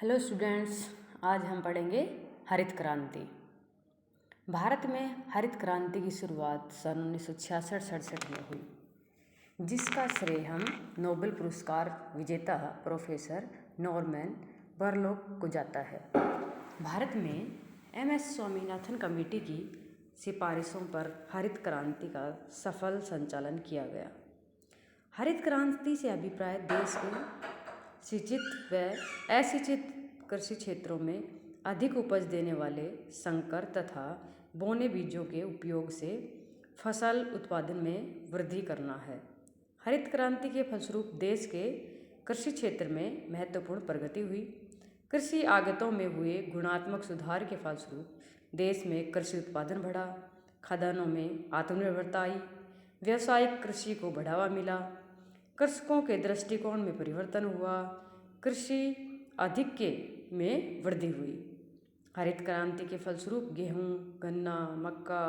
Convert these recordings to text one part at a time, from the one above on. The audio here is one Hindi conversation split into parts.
हेलो स्टूडेंट्स, आज हम पढ़ेंगे हरित क्रांति। भारत में हरित क्रांति की शुरुआत सन 1966-67 में हुई, जिसका श्रेय हम नोबेल पुरस्कार विजेता प्रोफेसर नॉर्मन बोरलॉग को जाता है। भारत में एम.एस. स्वामीनाथन कमेटी की सिफारिशों पर हरित क्रांति का सफल संचालन किया गया। हरित क्रांति से अभिप्राय देश में सिंचित व असिंचित कृषि क्षेत्रों में अधिक उपज देने वाले संकर तथा बोने बीजों के उपयोग से फसल उत्पादन में वृद्धि करना है। हरित क्रांति के फलस्वरूप देश के कृषि क्षेत्र में महत्वपूर्ण प्रगति हुई। कृषि आगतों में हुए गुणात्मक सुधार के फलस्वरूप देश में कृषि उत्पादन बढ़ा, खदानों में आत्मनिर्भरता आई, व्यावसायिक कृषि को बढ़ावा मिला, कृषकों के दृष्टिकोण में परिवर्तन हुआ, कृषि आधिक्य में वृद्धि हुई। हरित क्रांति के फलस्वरूप गेहूं, गन्ना, मक्का,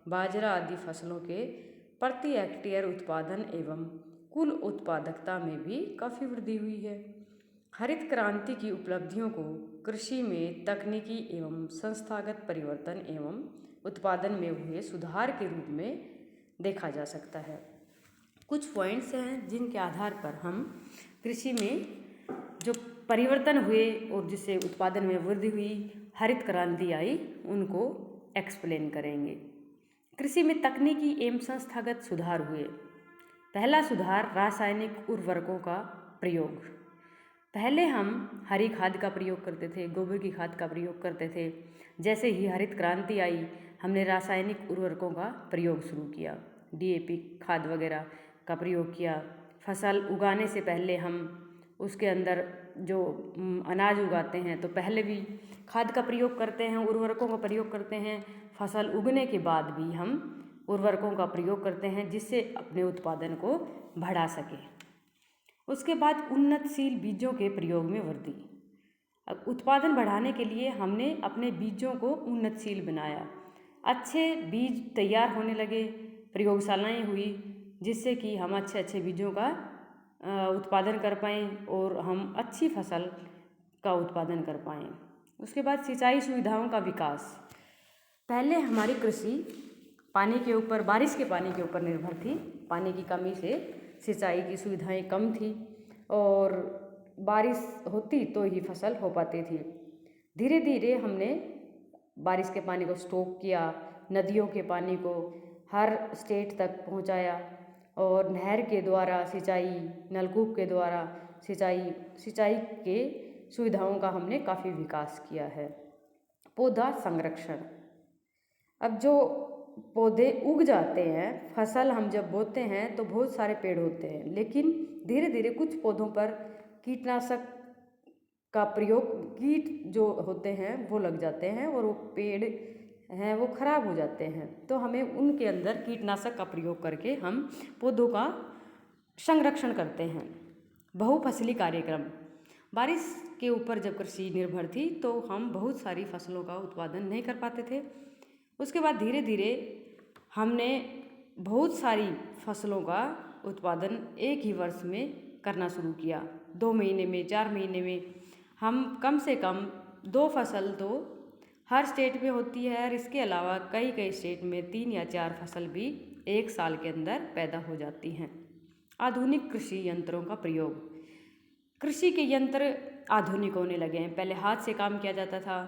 बाजरा आदि फसलों के प्रति हेक्टेयर उत्पादन एवं कुल उत्पादकता में भी काफ़ी वृद्धि हुई है। हरित क्रांति की उपलब्धियों को कृषि में तकनीकी एवं संस्थागत परिवर्तन एवं उत्पादन में हुए सुधार के रूप में देखा जा सकता है। कुछ पॉइंट्स हैं जिनके आधार पर हम कृषि में जो परिवर्तन हुए और जिससे उत्पादन में वृद्धि हुई, हरित क्रांति आई, उनको एक्सप्लेन करेंगे। कृषि में तकनीकी एवं संस्थागत सुधार हुए। पहला सुधार रासायनिक उर्वरकों का प्रयोग। पहले हम हरी खाद का प्रयोग करते थे, गोबर की खाद का प्रयोग करते थे। जैसे ही हरित क्रांति आई, हमने रासायनिक उर्वरकों का प्रयोग शुरू किया, DAP खाद वगैरह का प्रयोग किया। फसल उगाने से पहले हम उसके अंदर जो अनाज उगाते हैं तो पहले भी खाद का प्रयोग करते हैं, उर्वरकों का प्रयोग करते हैं। फसल उगने के बाद भी हम उर्वरकों का प्रयोग करते हैं जिससे अपने उत्पादन को बढ़ा सके। उसके बाद उन्नतशील बीजों के प्रयोग में वृद्धि। अब उत्पादन बढ़ाने के लिए हमने अपने बीजों को उन्नतशील बनाया। अच्छे बीज तैयार होने लगे, प्रयोगशालाएं हुई जिससे कि हम अच्छे बीजों का उत्पादन कर पाएँ और हम अच्छी फसल का उत्पादन कर पाएँ। उसके बाद सिंचाई सुविधाओं का विकास। पहले हमारी कृषि पानी के ऊपर, बारिश के पानी के ऊपर निर्भर थी। पानी की कमी से सिंचाई की सुविधाएं कम थी और बारिश होती तो ही फसल हो पाती थी। धीरे धीरे हमने बारिश के पानी को स्टॉक किया, नदियों के पानी को हर स्टेट तक पहुंचाया और नहर के द्वारा सिंचाई, नलकूप के द्वारा सिंचाई के सुविधाओं का हमने काफ़ी विकास किया है। पौधा संरक्षण। अब जो पौधे उग जाते हैं, फसल हम जब बोते हैं तो बहुत सारे पेड़ होते हैं, लेकिन धीरे धीरे कुछ पौधों पर कीटनाशक का प्रयोग, कीट जो होते हैं वो लग जाते हैं और वो पेड़ हैं वो खराब हो जाते हैं। तो हमें उनके अंदर कीटनाशक का प्रयोग करके हम पौधों का संरक्षण करते हैं। बहुफसली कार्यक्रम। बारिश के ऊपर जब कृषि निर्भर थी तो हम बहुत सारी फसलों का उत्पादन नहीं कर पाते थे। उसके बाद धीरे धीरे हमने बहुत सारी फसलों का उत्पादन एक ही वर्ष में करना शुरू किया। 2 महीने में, 4 महीने में हम कम से कम 2 फसल तो हर स्टेट में होती है और इसके अलावा कई स्टेट में 3 या 4 फसल भी एक साल के अंदर पैदा हो जाती हैं। आधुनिक कृषि यंत्रों का प्रयोग। कृषि के यंत्र आधुनिक होने लगे हैं। पहले हाथ से काम किया जाता था।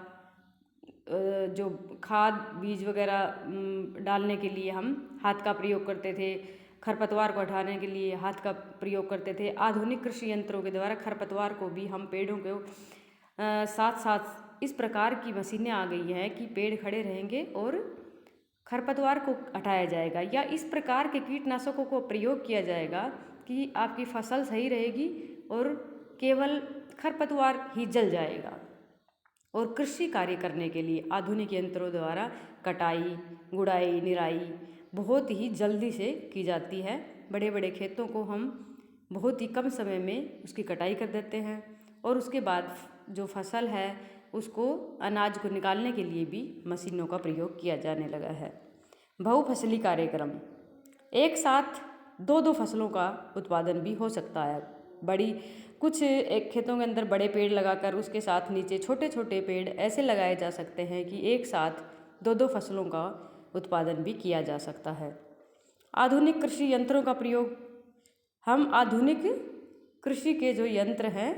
जो खाद बीज वगैरह डालने के लिए हम हाथ का प्रयोग करते थे, खरपतवार को हटाने के लिए हाथ का प्रयोग करते थे। आधुनिक कृषि यंत्रों के द्वारा खरपतवार को भी हम पेड़ों के साथ साथ इस प्रकार की मशीनें आ गई हैं कि पेड़ खड़े रहेंगे और खरपतवार को हटाया जाएगा, या इस प्रकार के कीटनाशकों को प्रयोग किया जाएगा कि आपकी फसल सही रहेगी और केवल खरपतवार ही जल जाएगा। और कृषि कार्य करने के लिए आधुनिक यंत्रों द्वारा कटाई, गुड़ाई, निराई बहुत ही जल्दी से की जाती है। बड़े बड़े खेतों को हम बहुत ही कम समय में उसकी कटाई कर देते हैं और उसके बाद जो फसल है उसको, अनाज को निकालने के लिए भी मशीनों का प्रयोग किया जाने लगा है। बहुफसली कार्यक्रम। एक साथ 2-2 फसलों का उत्पादन भी हो सकता है। बड़ी कुछ एक खेतों के अंदर बड़े पेड़ लगाकर उसके साथ नीचे छोटे छोटे पेड़ ऐसे लगाए जा सकते हैं कि एक साथ दो दो फसलों का उत्पादन भी किया जा सकता है। आधुनिक कृषि यंत्रों का प्रयोग, हम आधुनिक कृषि के जो यंत्र हैं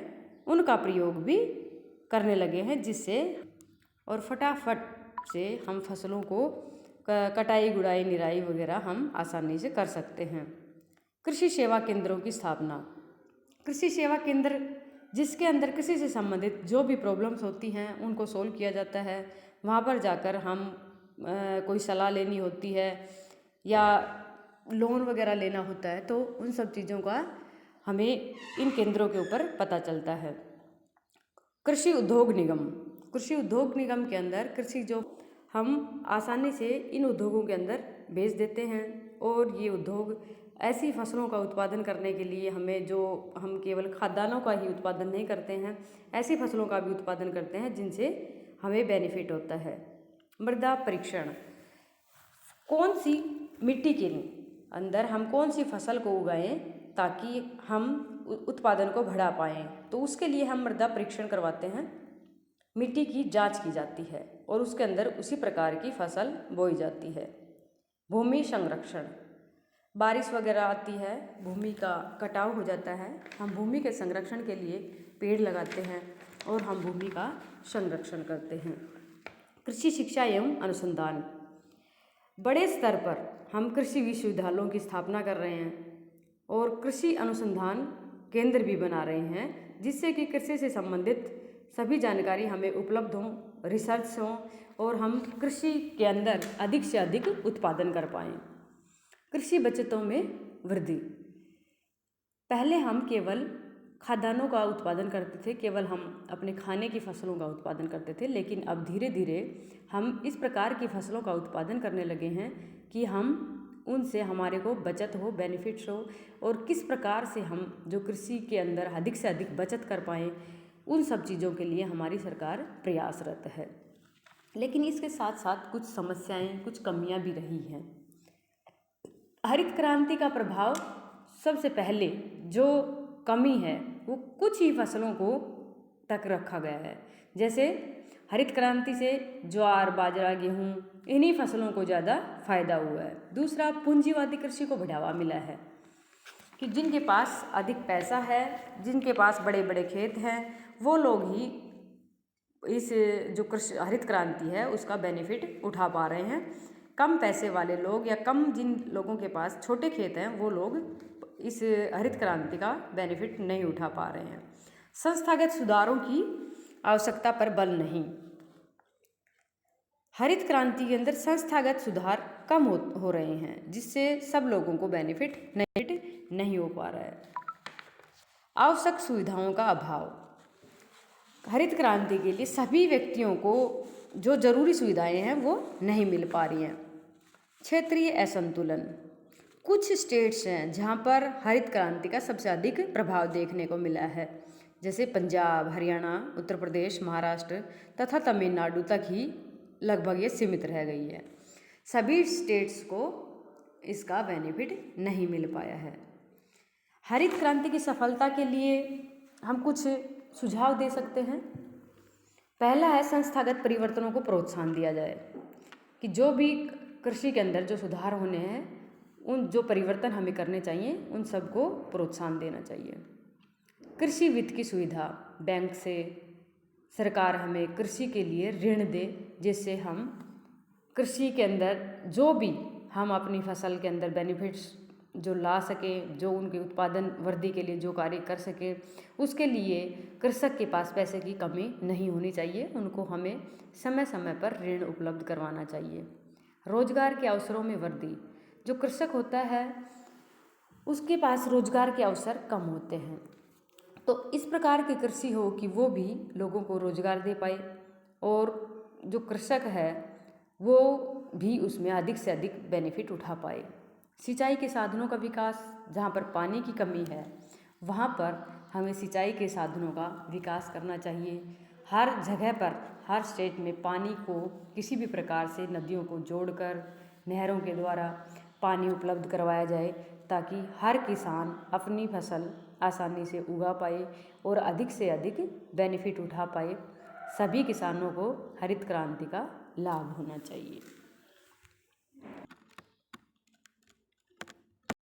उनका प्रयोग भी करने लगे हैं, जिससे और फटाफट से हम फसलों को कटाई गुड़ाई निराई वगैरह हम आसानी से कर सकते हैं। कृषि सेवा केंद्रों की स्थापना, कृषि सेवा केंद्र जिसके अंदर कृषि से संबंधित जो भी प्रॉब्लम्स होती हैं उनको सोल्व किया जाता है। वहाँ पर जाकर हम कोई सलाह लेनी होती है या लोन वगैरह लेना होता है तो उन सब चीज़ों का हमें इन केंद्रों के ऊपर पता चलता है। कृषि उद्योग निगम, कृषि उद्योग निगम के अंदर कृषि जो हम आसानी से इन उद्योगों के अंदर भेज देते हैं और ये उद्योग ऐसी फसलों का उत्पादन करने के लिए हमें, जो हम केवल खाद्यान्नों का ही उत्पादन नहीं करते हैं, ऐसी फसलों का भी उत्पादन करते हैं जिनसे हमें बेनिफिट होता है। मृदा परीक्षण, कौन सी मिट्टी के अंदर हम कौन सी फसल को उगाएं ताकि हम उत्पादन को बढ़ा पाएँ, तो उसके लिए हम मृदा परीक्षण करवाते हैं। मिट्टी की जांच की जाती है और उसके अंदर उसी प्रकार की फसल बोई जाती है। भूमि संरक्षण, बारिश वगैरह आती है, भूमि का कटाव हो जाता है, हम भूमि के संरक्षण के लिए पेड़ लगाते हैं और हम भूमि का संरक्षण करते हैं। कृषि शिक्षा एवं अनुसंधान, बड़े स्तर पर हम कृषि विश्वविद्यालयों की स्थापना कर रहे हैं और कृषि अनुसंधान केंद्र भी बना रहे हैं, जिससे कि कृषि से संबंधित सभी जानकारी हमें उपलब्ध हों, रिसर्च हों और हम कृषि के अंदर अधिक से अधिक उत्पादन कर पाएँ। कृषि बचतों में वृद्धि, पहले हम केवल खाद्यान्नों का उत्पादन करते थे, केवल हम अपने खाने की फसलों का उत्पादन करते थे, लेकिन अब धीरे धीरे हम इस प्रकार की फसलों का उत्पादन करने लगे हैं कि हम उनसे हमारे को बचत हो, बेनिफिट्स हो और किस प्रकार से हम जो कृषि के अंदर अधिक से अधिक बचत कर पाएँ, उन सब चीज़ों के लिए हमारी सरकार प्रयासरत है। लेकिन इसके साथ साथ कुछ समस्याएं, कुछ कमियां भी रही हैं। हरित क्रांति का प्रभाव, सबसे पहले जो कमी है वो कुछ ही फसलों को तक रखा गया है। जैसे हरित क्रांति से ज्वार, बाजरा, गेहूँ, इन्हीं फसलों को ज़्यादा फायदा हुआ है। दूसरा, पूंजीवादी कृषि को बढ़ावा मिला है कि जिनके पास अधिक पैसा है, जिनके पास बड़े बड़े खेत हैं, वो लोग ही इस जो कृषि हरित क्रांति है उसका बेनिफिट उठा पा रहे हैं। कम पैसे वाले लोग या कम जिन लोगों के पास छोटे खेत हैं वो लोग इस हरित क्रांति का बेनिफिट नहीं उठा पा रहे हैं। संस्थागत सुधारों की आवश्यकता पर बल नहीं, हरित क्रांति के अंदर संस्थागत सुधार कम हो रहे हैं, जिससे सब लोगों को बेनिफिट नहीं हो पा रहा है। आवश्यक सुविधाओं का अभाव, हरित क्रांति के लिए सभी व्यक्तियों को जो जरूरी सुविधाएं हैं वो नहीं मिल पा रही हैं। क्षेत्रीय असंतुलन, कुछ स्टेट्स हैं जहाँ पर हरित क्रांति का सबसे अधिक प्रभाव देखने को मिला है, जैसे पंजाब, हरियाणा, उत्तर प्रदेश, महाराष्ट्र तथा तमिलनाडु तक ही लगभग ये सीमित रह गई है। सभी स्टेट्स को इसका बेनिफिट नहीं मिल पाया है। हरित क्रांति की सफलता के लिए हम कुछ सुझाव दे सकते हैं। पहला है, संस्थागत परिवर्तनों को प्रोत्साहन दिया जाए कि जो भी कृषि के अंदर जो सुधार होने हैं, उन जो परिवर्तन हमें करने चाहिए उन सबको प्रोत्साहन देना चाहिए। कृषि वित्त की सुविधा, बैंक से सरकार हमें कृषि के लिए ऋण दे, जिससे हम कृषि के अंदर जो भी हम अपनी फसल के अंदर बेनिफिट्स जो ला सकें, जो उनके उत्पादन वृद्धि के लिए जो कार्य कर सके, उसके लिए कृषक के पास पैसे की कमी नहीं होनी चाहिए। उनको हमें समय समय पर ऋण उपलब्ध करवाना चाहिए। रोजगार के अवसरों में वृद्धि, जो कृषक होता है उसके पास रोजगार के अवसर कम होते हैं, तो इस प्रकार की कृषि हो कि वो भी लोगों को रोजगार दे पाए और जो कृषक है वो भी उसमें अधिक से अधिक बेनिफिट उठा पाए। सिंचाई के साधनों का विकास, जहाँ पर पानी की कमी है वहाँ पर हमें सिंचाई के साधनों का विकास करना चाहिए। हर जगह पर, हर स्टेट में पानी को किसी भी प्रकार से नदियों को जोड़कर नहरों के द्वारा पानी उपलब्ध करवाया जाए, ताकि हर किसान अपनी फसल आसानी से उगा पाए और अधिक से अधिक बेनिफिट उठा पाए। सभी किसानों को हरित क्रांति का लाभ होना चाहिए।